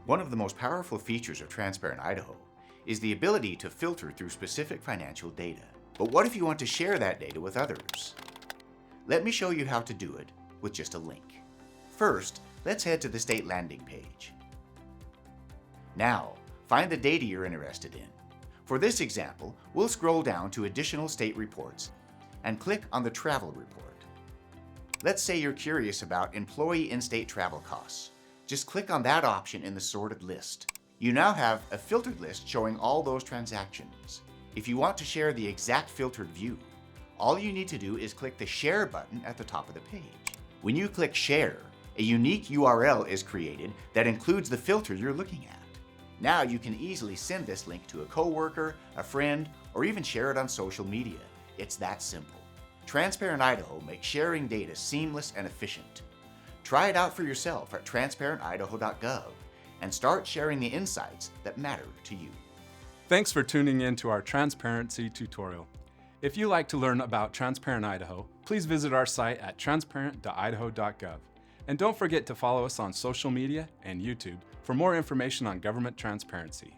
One of the most powerful features of Transparent Idaho is the ability to filter through specific financial data. But what if you want to share that data with others? Let me show you how to do it with just a link. First, let's head to the state landing page. Now, find the data you're interested in. For this example, we'll scroll down to Additional State Reports and click on the Travel Report. Let's say you're curious about employee in-state travel costs. Just click on that option in the sorted list. You now have a filtered list showing all those transactions. If you want to share the exact filtered view, all you need to do is click the Share button at the top of the page. When you click Share, a unique URL is created that includes the filter you're looking at. Now you can easily send this link to a coworker, a friend, or even share it on social media. It's that simple. Transparent Idaho makes sharing data seamless and efficient. Try it out for yourself at transparent.idaho.gov and start sharing the insights that matter to you. Thanks for tuning in to our transparency tutorial. If you'd like to learn about Transparent Idaho, please visit our site at transparent.idaho.gov. And don't forget to follow us on social media and YouTube for more information on government transparency.